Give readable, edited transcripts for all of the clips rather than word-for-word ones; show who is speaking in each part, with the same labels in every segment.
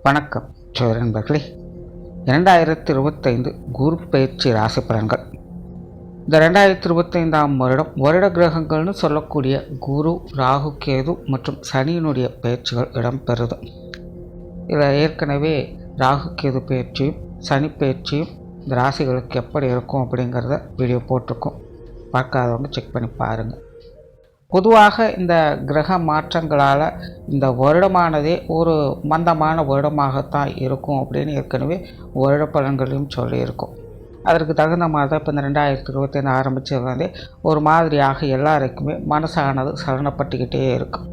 Speaker 1: வணக்கம் நண்பர்களே. 2025 குரு பயிற்சி ராசி பலன்கள். இந்த 2025ஆம் வருட கிரகங்கள்னு சொல்லக்கூடிய குரு, ராகு, கேது மற்றும் சனியினுடைய பயிற்சிகள் இடம்பெறுது. இதில் ஏற்கனவே ராகு கேது பயிற்சியும் சனி பயிற்சியும் இந்த ராசிகளுக்கு எப்படி இருக்கும் அப்படிங்கிறத வீடியோ போட்டிருக்கோம். பார்க்காதவங்க செக் பண்ணி பாருங்கள். பொதுவாக இந்த கிரக மாற்றங்களால் இந்த வருடமானதே ஒரு மந்தமான வருடமாகத்தான் இருக்கும் அப்படின்னு ஏற்கனவே வருட பலன்களையும் சொல்லியிருக்கோம். அதற்கு தகுந்த மாதிரி தான் இப்போ இந்த 2025 ஆரம்பித்தது ஒரு மாதிரியாக எல்லாருக்குமே மனசானது சலனப்பட்டுக்கிட்டே இருக்கும்.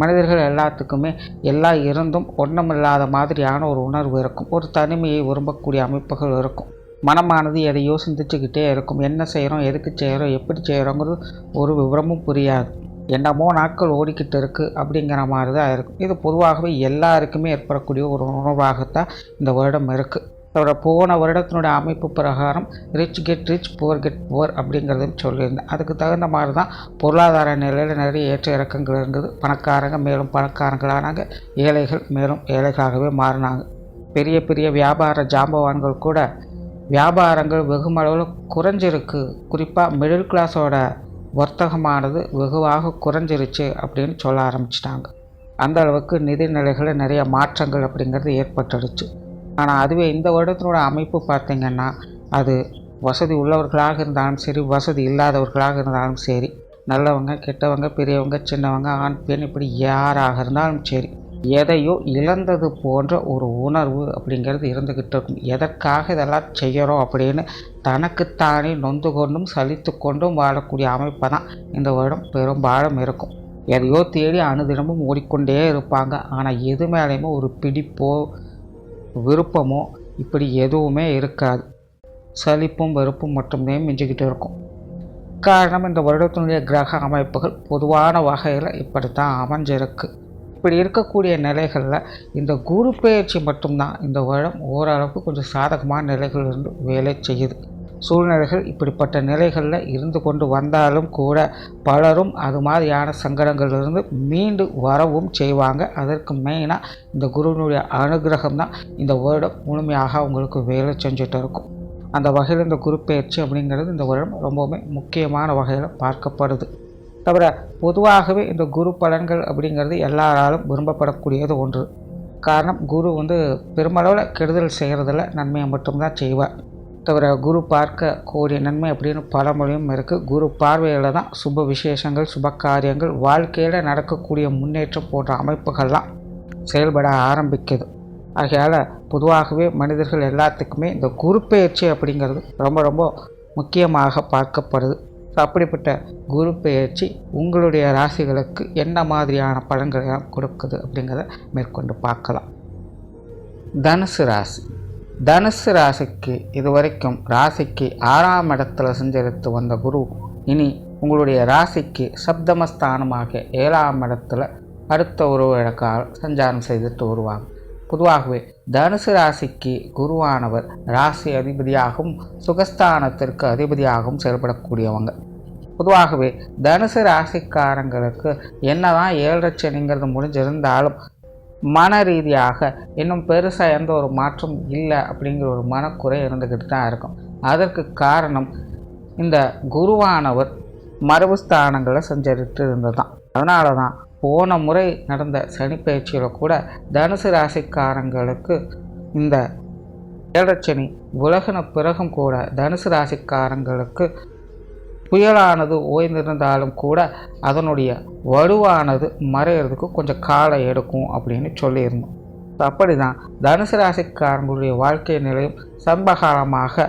Speaker 1: மனிதர்கள் எல்லாத்துக்குமே எல்லாம் இருந்தும் ஒன்றுமில்லாத மாதிரியான ஒரு உணர்வு இருக்கும். ஒரு தனிமையை விரும்பக்கூடிய அமைப்புகள் இருக்கும். மனமானது எதையோ சிந்திச்சுக்கிட்டே இருக்கும். என்ன செய்கிறோம், எதுக்கு செய்கிறோம், எப்படி செய்கிறோங்கிறது ஒரு விவரமும் புரியாது. என்னமோ நாட்கள் ஓடிக்கிட்டு இருக்குது அப்படிங்கிற மாதிரி தான் இருக்கும். இது பொதுவாகவே எல்லாருக்குமே ஏற்படக்கூடிய ஒரு உணர்வாகத்தான் இந்த வருடம் இருக்குது. அதோட போன வருடத்தினுடைய அமைப்பு பிரகாரம் rich get rich, poor get poor அப்படிங்கிறதும் சொல்லியிருந்தேன். அதுக்கு தகுந்த மாதிரி தான் பொருளாதார நிலையில் நிறைய ஏற்ற இறக்கங்கள் இருந்தது. பணக்காரங்க மேலும் பணக்காரங்களானாங்க, ஏழைகள் மேலும் ஏழைகளாகவே மாறினாங்க. பெரிய பெரிய வியாபார ஜாம்பவான்கள் கூட வியாபாரங்கள் வெகுமளவில் குறைஞ்சிருக்கு. குறிப்பாக மிடில் கிளாஸோட வர்த்தகமானது வெகுவாக குறைஞ்சிருச்சு அப்படின்னு சொல்ல ஆரம்பிச்சிட்டாங்க. அந்த அளவுக்கு நிதி நிலைகளில் நிறைய மாற்றங்கள் அப்படிங்கிறது ஏற்பட்டுடுச்சு. ஆனால் அதுவே இந்த வருடத்தினோட அமைப்பு பார்த்திங்கன்னா, அது வசதி உள்ளவர்களாக இருந்தாலும் சரி, வசதி இல்லாதவர்களாக இருந்தாலும் சரி, நல்லவங்க கெட்டவங்க, பெரியவங்க சின்னவங்க, ஆண் பெண், இப்படி யாராக இருந்தாலும் சரி, எதையோ இழந்தது போன்ற ஒரு உணர்வு அப்படிங்கிறது இருந்துக்கிட்டு இருக்கும். எதற்காக இதெல்லாம் செய்கிறோம் அப்படின்னு தனக்குத்தானே நொந்து கொண்டும் சலித்து கொண்டும் வாழக்கூடிய அமைப்பை தான் இந்த வருடம் பெரும்பாலும் இருக்கும். எதையோ தேடி அனுதினமும் ஓடிக்கொண்டே இருப்பாங்க. ஆனால் எது மேலேயுமே ஒரு பிடிப்போ விருப்பமோ இப்படி எதுவுமே இருக்காது. சலிப்பும் வெறுப்பும் மட்டுமே மிஞ்சிக்கிட்டு இருக்கும். காரணம், இந்த வருடத்தினுடைய கிரக அமைப்புகள் பொதுவான வகையில் இப்படித்தான் அமைஞ்சிருக்கு. இப்படி இருக்கக்கூடிய நிலைகளில் இந்த குரு பயிற்சி மட்டும்தான் இந்த வருடம் ஓரளவுக்கு கொஞ்சம் சாதகமான நிலைகள் இருந்து வேலை செய்யுது. சூழ்நிலைகள் இப்படிப்பட்ட நிலைகளில் இருந்து கொண்டு வந்தாலும் கூட பலரும் அது மாதிரியான சங்கடங்களிலிருந்து மீண்டு வரவும் செய்வாங்க. அதற்கு மெயினாக இந்த குருவினுடைய அனுகிரகம் தான் இந்த வருடம் முழுமையாக அவங்களுக்கு வேலை செஞ்சுட்டு இருக்கும். அந்த வகையில் இந்த குரு பயிற்சி அப்படிங்கிறது இந்த வருடம் ரொம்பவுமே முக்கியமான வகையில் பார்க்கப்படுது. தவிர பொதுவாகவே இந்த குரு பலன்கள் அப்படிங்கிறது எல்லாராலும் விரும்பப்படக்கூடியது ஒன்று. காரணம், குரு பெருமளவில் கெடுதல் செய்கிறதில் நன்மையை மட்டும்தான் செய்வார். தவிர குரு பார்க்க கூடிய நன்மை அப்படின்னு பழமொழியும் இருக்குது. குரு பார்வையில் தான் சுப விசேஷங்கள், சுப காரியங்கள், வாழ்க்கையில் நடக்கக்கூடிய முன்னேற்றம் போன்ற அமைப்புகள்லாம் செயல்பட ஆரம்பிக்குது. ஆகையால் பொதுவாகவே மனிதர்கள் எல்லாத்துக்குமே இந்த குரு பயிற்சி அப்படிங்கிறது ரொம்ப ரொம்ப முக்கியமாக பார்க்கப்படுது. அப்படிப்பட்ட குரு பெயர்ச்சி உங்களுடைய ராசிகளுக்கு என்ன மாதிரியான பலன்களை கொடுக்குது அப்படிங்கிறத மேற்கொண்டு பார்க்கலாம். தனுசு ராசிக்கு இதுவரைக்கும் ராசிக்கு 6ஆம் இடத்துல சஞ்சரித்து வந்த குரு இனி உங்களுடைய ராசிக்கு சப்தமஸ்தானமாக 7ஆம் இடத்துல அடுத்த ஒரு கால சஞ்சாரம் செய்துட்டு வருவாங்க. பொதுவாகவே தனுசு ராசிக்கு குருவானவர் ராசி அதிபதியாகவும் சுகஸ்தானத்திற்கு அதிபதியாகவும் செயல்படக்கூடியவங்க. பொதுவாகவே தனுசு ராசிக்காரங்களுக்கு என்னதான் 7 சனிங்கிறது முடிஞ்சிருந்தாலும் மன ரீதியாக இன்னும் பெருசாக எந்த ஒரு மாற்றம் இல்லை அப்படிங்கிற ஒரு மனக்குறை இருந்துக்கிட்டு தான் இருக்கும். அதற்கு காரணம், இந்த குருவானவர் மரபு ஸ்தானங்களை சஞ்சரித்து இருந்தது தான். அதனால தான் போன முறை நடந்த சனி பயிற்சியில் கூட தனுசு ராசிக்காரங்களுக்கு இந்த 7 சனி விலகின பிறகும் கூட தனுசு ராசிக்காரங்களுக்கு புயலானது ஓய்ந்திருந்தாலும் கூட அதனுடைய வலுவானது மறையிறதுக்கு கொஞ்சம் காலம் எடுக்கும் அப்படின்னு சொல்லியிருந்தோம். அப்படி தான் தனுசு ராசிக்காரங்களுடைய வாழ்க்கை நிலையும் சமீபகாலமாக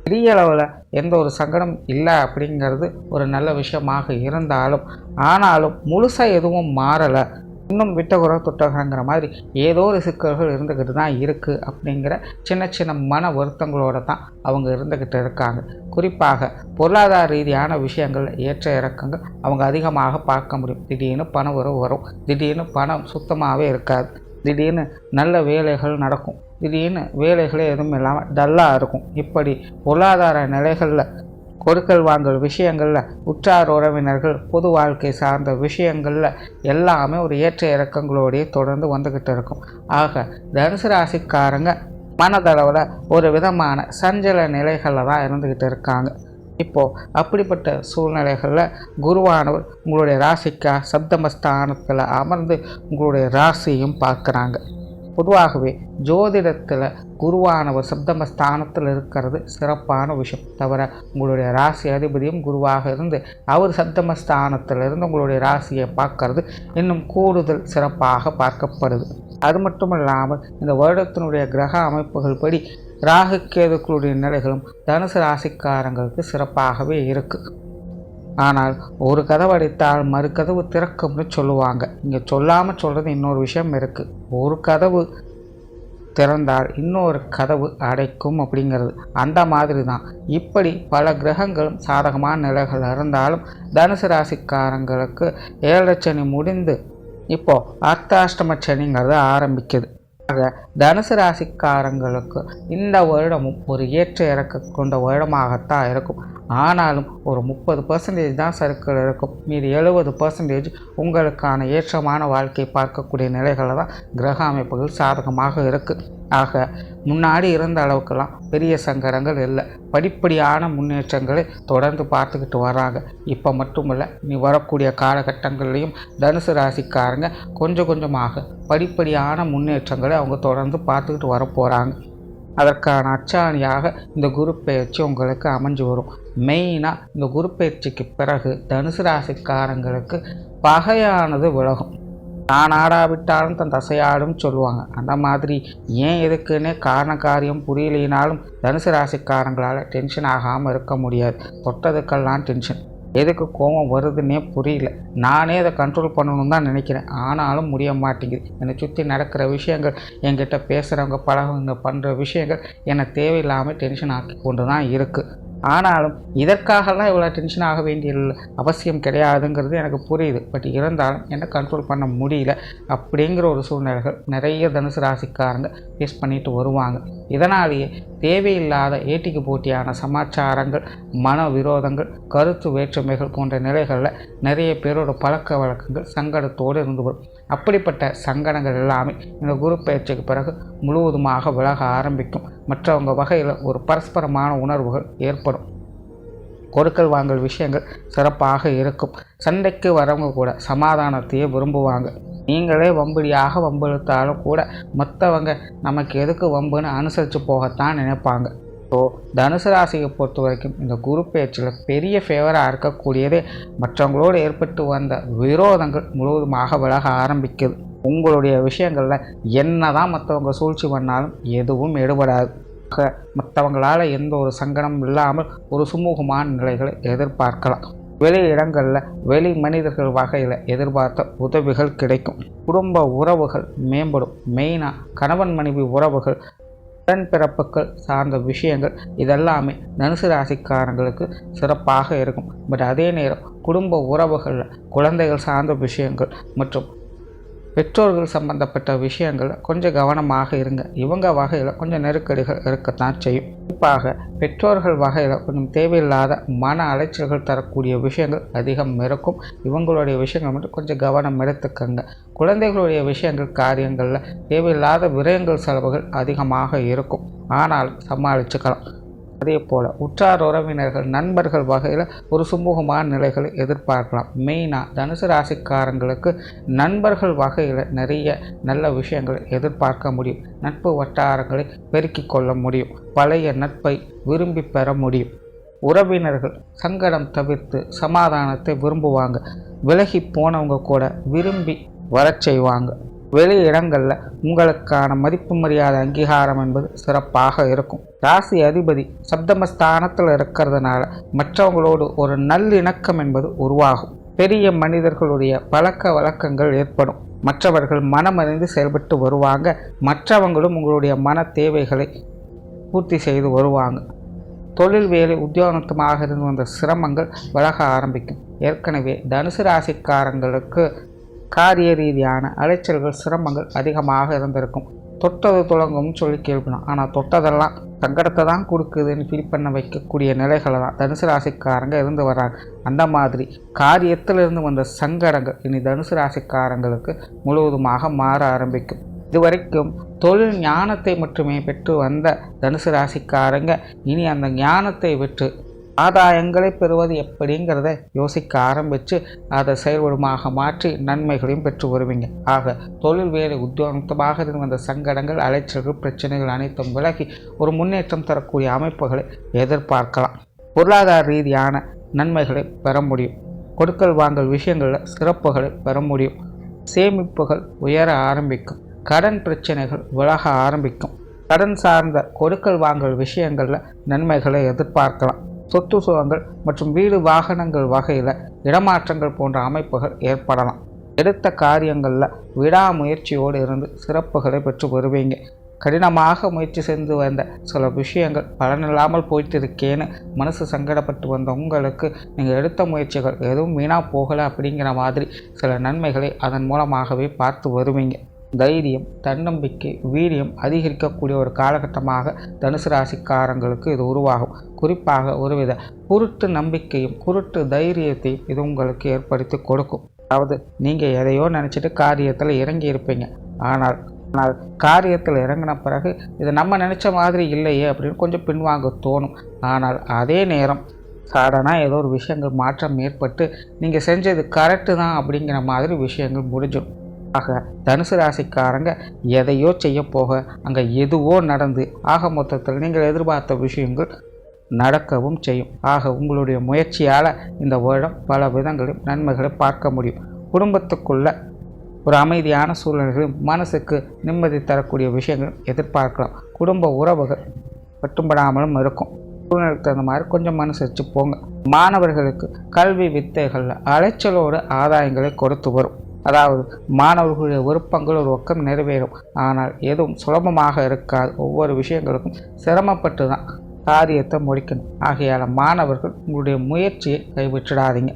Speaker 1: பெரிய அளவில் எந்த ஒரு சங்கடம் இல்லை அப்படிங்கிறது ஒரு நல்ல விஷயமாக இருந்தாலும், ஆனாலும் முழுசாக எதுவும் மாறலை, இன்னும் விட்டகுற தொட்டகுறங்கிற மாதிரி ஏதோ ஒரு சிக்கல்கள் இருந்துக்கிட்டு தான் இருக்குது அப்படிங்கிற சின்ன சின்ன மன வருத்தங்களோடு தான் அவங்க இருந்துக்கிட்டு இருக்காங்க. குறிப்பாக பொருளாதார ரீதியான விஷயங்கள் ஏற்ற இறக்கங்கள் அவங்க அதிகமாக பார்க்க முடியும். திடீர்னு பண உறவு வரும், திடீர்னு பணம் சுத்தமாகவே இருக்காது, திடீர்னு நல்ல வேலைகள் நடக்கும், திடீர்னு வேலைகளே எதுவும் இல்லாமல் டல்லாக இருக்கும். இப்படி பொருளாதார நிலைகளில் கொடுக்கல் வாங்கல் விஷயங்களில், உற்றார் உறவினர்கள், பொது வாழ்க்கை சார்ந்த விஷயங்களில் எல்லாமே ஒரு ஏற்ற இறக்கங்களோடையே தொடர்ந்து வந்துக்கிட்டு இருக்கும். ஆக தனுசு ராசிக்காரங்க மனதளவில் ஒரு விதமான சஞ்சல நிலைகளில் தான் இருந்துக்கிட்டு இருக்காங்க. இப்போது அப்படிப்பட்ட சூழ்நிலைகளில் குருவானவர் உங்களுடைய ராசிக்கா சப்தமஸ்தானத்தில் அமர்ந்து உங்களுடைய ராசியும் பார்க்குறாங்க. பொதுவாகவே ஜோதிடத்தில் குருவானவர் சப்தமஸ்தானத்தில் இருக்கிறது சிறப்பான விஷயம். தவிர உங்களுடைய ராசி அதிபதியும் குருவாக இருந்து அவர் சப்தமஸ்தானத்திலிருந்து உங்களுடைய ராசியை பார்க்கறது இன்னும் கூடுதல் சிறப்பாக பார்க்கப்படுது. அது மட்டும் இல்லாமல் இந்த வருடத்தினுடைய கிரக அமைப்புகள் படி ராகு கேதுக்களுடைய நிலைகளும் தனுசு ராசிக்காரங்களுக்கு சிறப்பாகவே இருக்குது. ஆனால் ஒரு கதவு அடித்தால் மறு கதவு திறக்கும்னு சொல்லுவாங்க. இங்கே சொல்லாமல் சொல்கிறது இன்னொரு விஷயம் இருக்குது. ஒரு கதவு திறந்தால் இன்னொரு கதவு அடைக்கும் அப்படிங்கிறது. அந்த மாதிரி தான் இப்படி பல கிரகங்களும் சாதகமான நிலைகள் இருந்தாலும் தனுசு ராசிக்காரங்களுக்கு 7 சனி முடிந்து இப்போது அர்த்தாஷ்டம சனிங்கிறது ஆரம்பிக்குது. ஆக தனுசு ராசிக்காரங்களுக்கு இந்த வருடமும் ஒரு ஏற்ற இறக்க கொண்ட வருடமாகத்தான் இருக்கும். ஆனாலும் ஒரு 30% தான் சர்க்கிள் இருக்கும். மீது 70% உங்களுக்கான ஏற்றமான வாழ்க்கை பார்க்கக்கூடிய நிலைகளில் தான் கிரக அமைப்புகள் சாதகமாக இருக்குது. ஆக முன்னாடி இருந்த அளவுக்கெல்லாம் பெரிய சங்கடங்கள் இல்லை. படிப்படியான முன்னேற்றங்களை தொடர்ந்து பார்த்துக்கிட்டு வராங்க. இப்போ மட்டுமில்லை, நீ வரக்கூடிய காலகட்டங்கள்லேயும் தனுசு ராசிக்காரங்க கொஞ்சம் கொஞ்சமாக படிப்படியான முன்னேற்றங்களை அவங்க தொடர்ந்து பார்த்துக்கிட்டு வரப்போகிறாங்க. அதற்கான அச்சாணியாக இந்த குரு பயிற்சி உங்களுக்கு அமைஞ்சு வரும். மெயினாக இந்த குரு பயிற்சிக்கு பிறகு தனுசு ராசிக்காரங்களுக்கு பகையானது விலகும். தான் ஆடாவிட்டாலும் தன் தசையாடும் சொல்லுவாங்க. அந்த மாதிரி ஏன் எதுக்குன்னே காரண காரியம் புரியலினாலும் தனுசு ராசிக்காரங்களால் டென்ஷன் ஆகாமல் இருக்க முடியாது. தொட்டதுக்கெல்லாம் டென்ஷன். எதுக்கு கோபம் வருதுன்னே புரியல. நானே அதை கண்ட்ரோல் பண்ணணும்னு தான் நினைக்கிறேன். ஆனாலும் முடிய மாட்டேங்குது. என்னை சுற்றி நடக்கிற விஷயங்கள், என்கிட்ட பேசுகிறவங்க, பழகுங்க, பண்ணுற விஷயங்கள் என்னை தேவையில்லாமல் டென்ஷன் ஆக்கி கொண்டு தான் இருக்குது. ஆனாலும் இதற்காகலாம் இவ்வளோ டென்ஷன் ஆக வேண்டிய அவசியம் கிடையாதுங்கிறது எனக்கு புரியுது. பட் இருந்தாலும் என்ன கண்ட்ரோல் பண்ண முடியல அப்படிங்கிற ஒரு சூழ்நிலைகள் நிறைய தனுசு ராசிக்காரங்க ஃபேஸ் பண்ணிட்டு வருவாங்க. இதனாலேயே தேவையில்லாத ஏட்டிக்கு போட்டியான சமாச்சாரங்கள், மன விரோதங்கள், கருத்து வேற்றுமைகள் போன்ற நிலைகளில் நிறைய பேரோட பழக்க வழக்கங்கள் சங்கடத்தோடு இருந்து வரும். அப்படிப்பட்ட சங்கடங்கள் எல்லாமே இந்த குரு பயிற்சிக்கு பிறகு முழுவதுமாக விலக ஆரம்பிக்கும். மற்றவங்க வகையில் ஒரு பரஸ்பரமான உணர்வுகள் ஏற்படும். கொடுக்கல் வாங்கல் விஷயங்கள் சிறப்பாக இருக்கும். சண்டைக்கு வரவங்க கூட சமாதானத்தையே விரும்புவாங்க. நீங்களே வம்படியாக வம்பிழுத்தாலும் கூட மற்றவங்க நமக்கு எதுக்கு வம்புன்னு அனுசரித்து போகத்தான் நினைப்பாங்க. ஸோ தனுசு ராசியை பொறுத்த வரைக்கும் இந்த குரு பயிற்சியில் பெரிய ஃபேவராக இருக்கக்கூடியதே மற்றவங்களோடு ஏற்பட்டு வந்த விரோதங்கள் முழுவதுமாக விலக ஆரம்பிக்குது. உங்களுடைய விஷயங்களில் என்ன தான் மற்றவங்க சூழ்ச்சி பண்ணாலும் எதுவும் எடுபடாது. மற்றவங்களால் எந்த ஒரு சங்கடமும் இல்லாமல் ஒரு சுமூகமான நிலைகளை எதிர்பார்க்கலாம். வெளி இடங்களில் வெளி மனிதர்கள் வகையில் எதிர்பார்த்த உதவிகள் கிடைக்கும். குடும்ப உறவுகள் மேம்படும். மெயினாக கணவன் மனைவி உறவுகள், உடன்பிறப்புகள் சார்ந்த விஷயங்கள் இதெல்லாமே தனுசு ராசிக்காரங்களுக்கு சிறப்பாக இருக்கும். பட் அதே நேரம் குடும்ப உறவுகளில் குழந்தைகள் சார்ந்த விஷயங்கள் மற்றும் பெற்றோர்கள் சம்பந்தப்பட்ட விஷயங்கள் கொஞ்சம் கவனமாக இருங்க. இவங்க வகையில் கொஞ்சம் நெருக்கடிகள் இருக்கத்தான் செய்யும். குறிப்பாக பெற்றோர்கள் வகையில் கொஞ்சம் தேவையில்லாத மன அலைச்சல்கள் தரக்கூடிய விஷயங்கள் அதிகம் இருக்கும். இவங்களுடைய விஷயங்கள் மட்டும் கொஞ்சம் கவனம் எடுத்துக்கங்க. குழந்தைகளுடைய விஷயங்கள் காரியங்களில் தேவையில்லாத விரயங்கள் செலவுகள் அதிகமாக இருக்கும். ஆனால் சமாளிச்சுக்கலாம். அதே போல் உற்றார் உறவினர்கள் நண்பர்கள் வகையில் ஒரு சுமூகமான நிலைகளை எதிர்பார்க்கலாம். மெயினாக தனுசு ராசிக்காரங்களுக்கு நண்பர்கள் வகையில் நிறைய நல்ல விஷயங்களை எதிர்பார்க்க முடியும். நட்பு வட்டாரங்களை பெருக்கிக் கொள்ள முடியும். பழைய நட்பை விரும்பி பெற முடியும். உறவினர்கள் சங்கடம் தவிர்த்து சமாதானத்தை விரும்புவாங்க. விலகி போனவங்க கூட விரும்பி வரச் செய்வாங்க. வெளி இடங்களில் உங்களுக்கான மதிப்பு மரியாதை அங்கீகாரம் என்பது சிறப்பாக இருக்கும். ராசி அதிபதி சப்தமஸ்தானத்தில் இருக்கிறதுனால மற்றவங்களோடு ஒரு நல்லிணக்கம் என்பது உருவாகும். பெரிய மனிதர்களுடைய பழக்க வழக்கங்கள் ஏற்படும். மற்றவர்கள் மனமறிந்து செயல்பட்டு வருவாங்க. மற்றவங்களும் உங்களுடைய மன தேவைகளை பூர்த்தி செய்து வருவாங்க. தொழில் வேலை உத்தியோகமாக இருந்து வந்த சிரமங்கள் விலக ஆரம்பிக்கும். ஏற்கனவே தனுசு ராசிக்காரங்களுக்கு காரிய ரீதியான அலைச்சல்கள் சிரமங்கள் அதிகமாக இருந்திருக்கும். தொட்டது தொடங்கும்னு சொல்லி கேட்கணும். ஆனால் தொட்டதெல்லாம் சங்கடத்தை தான் கொடுக்குதுன்னு ஃபீல் பண்ண வைக்கக்கூடிய நிலைகளை தான் தனுசு ராசிக்காரங்க இருந்து வர்றாங்க. அந்த மாதிரி காரியத்திலிருந்து வந்த சங்கடங்கள் இனி தனுசு ராசிக்காரங்களுக்கு முழுவதுமாக மாற ஆரம்பிக்கும். இதுவரைக்கும் தொழில் ஞானத்தை மட்டுமே பெற்று வந்த தனுசு ராசிக்காரங்க இனி அந்த ஞானத்தை பெற்று ஆதாயங்களை பெறுவது எப்படிங்கிறத யோசிக்க ஆரம்பித்து அதை செயல்படுமாக மாற்றி நன்மைகளையும் பெற்று வருவீங்க. ஆக தொழில் வேலை உத்தியோகமாக இருந்து வந்த சங்கடங்கள், அலைச்சல்கள், பிரச்சனைகள் அனைத்தும் விலகி ஒரு முன்னேற்றம் தரக்கூடிய அமைப்புகளை எதிர்பார்க்கலாம். பொருளாதார ரீதியான நன்மைகளை பெற முடியும். கொடுக்கல் வாங்கல் விஷயங்களில் சிறப்புகளை பெற முடியும். சேமிப்புகள் உயர ஆரம்பிக்கும். கடன் பிரச்சனைகள் விலக ஆரம்பிக்கும். கடன் சார்ந்த கொடுக்கல் வாங்கல் விஷயங்களில் நன்மைகளை எதிர்பார்க்கலாம். சொத்து சுகங்கள் மற்றும் வீடு வாகனங்கள் வகையில் இடமாற்றங்கள் போன்ற அமைப்புகள் ஏற்படலாம். எடுத்த காரியங்களில் விடாமுயற்சியோடு இருந்து சிறப்புகளை பெற்று வருவீங்க. கடினமாக முயற்சி செய்து வந்த சில விஷயங்கள் பலனில்லாமல் போயிட்டு இருக்கேன்னு மனசு சங்கடப்பட்டு வந்த உங்களுக்கு நீங்கள் எடுத்த முயற்சிகள் எதுவும் வீணாக போகலை அப்படிங்கிற மாதிரி சில நன்மைகளை அதன் மூலமாகவே பார்த்து வருவீங்க. தைரியம், தன்னம்பிக்கை, வீரியம் அதிகரிக்கக்கூடிய ஒரு காலகட்டமாக தனுசு ராசிக்காரங்களுக்கு இது உருவாகும். குறிப்பாக ஒருவித குருட்டு நம்பிக்கையும் குருட்டு தைரியத்தையும் இது உங்களுக்கு ஏற்படுத்தி கொடுக்கும். அதாவது நீங்கள் எதையோ நினச்சிட்டு காரியத்தில் இறங்கி இருப்பீங்க. ஆனால் காரியத்தில் இறங்கின பிறகு இது நம்ம நினச்ச மாதிரி இல்லையே அப்படின்னு கொஞ்சம் பின்வாங்க தோணும். ஆனால் அதே நேரம் சடனாக ஏதோ ஒரு விஷயங்கள் மாற்றம் ஏற்பட்டு நீங்கள் செஞ்சது கரெக்டு தான் அப்படிங்கிற மாதிரி விஷயங்கள் முடிஞ்சிடும். ஆக தனுசு ராசிக்காரங்க எதையோ செய்ய போக அங்கே எதுவோ நடந்து ஆக மொத்தத்தில் நீங்கள் எதிர்பார்த்த விஷயங்கள் நடக்கவும் செய்யும். ஆக உங்களுடைய முயற்சியால் இந்த வருடம் பல விதங்களில் நன்மைகளை பார்க்க முடியும். குடும்பத்துக்குள்ள ஒரு அமைதியான சூழ்நிலைகளும் மனசுக்கு நிம்மதி தரக்கூடிய விஷயங்களும் எதிர்பார்க்கலாம். குடும்ப உறவுகள் பட்டும்படாமலும் இருக்கும். சூழ்நிலைக்கு தகுந்த மாதிரி கொஞ்சம் மனசு வச்சு போங்க. மாணவர்களுக்கு கல்வி வித்தைகளில் அலைச்சலோடு ஆதாயங்களை கொடுத்து வரும். அதாவது மாணவர்களுடைய விருப்பங்கள் ஒரு பக்கம் நிறைவேறும். ஆனால் எதுவும் சுலபமாக இருக்காது. ஒவ்வொரு விஷயங்களுக்கும் சிரமப்பட்டு தான் காரியத்தை முடிக்கணும். ஆகையால் மாணவர்கள் உங்களுடைய முயற்சியை கைவிட்டுடாதீங்க.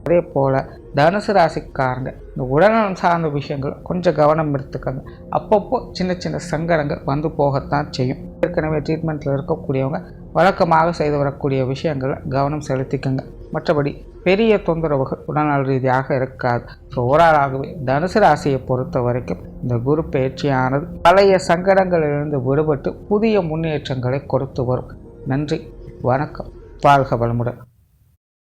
Speaker 1: அதே போல் தனுசு ராசிக்காரங்க இந்த உடல்நலம் சார்ந்த விஷயங்கள் கொஞ்சம் கவனம் எடுத்துக்கங்க. அப்பப்போ சின்ன சின்ன சங்கடங்கள் வந்து போகத்தான் செய்யும். ஏற்கனவே ட்ரீட்மெண்ட்டில் இருக்கக்கூடியவங்க வழக்கமாக செய்து வரக்கூடிய விஷயங்களை கவனம் செலுத்திக்கங்க. மற்றபடி பெரிய தொந்தரவுகள் உடல்நல ரீதியாக இருக்காது. ஸோ ஓவராலாகவே தனுசு ராசியை பொறுத்த வரைக்கும் இந்த குரு பயிற்சியானது பழைய சங்கடங்களிலிருந்து விடுபட்டு புதிய முன்னேற்றங்களை கொடுத்து வரும். நன்றி, வணக்கம், வாழ்க வளமுடன்.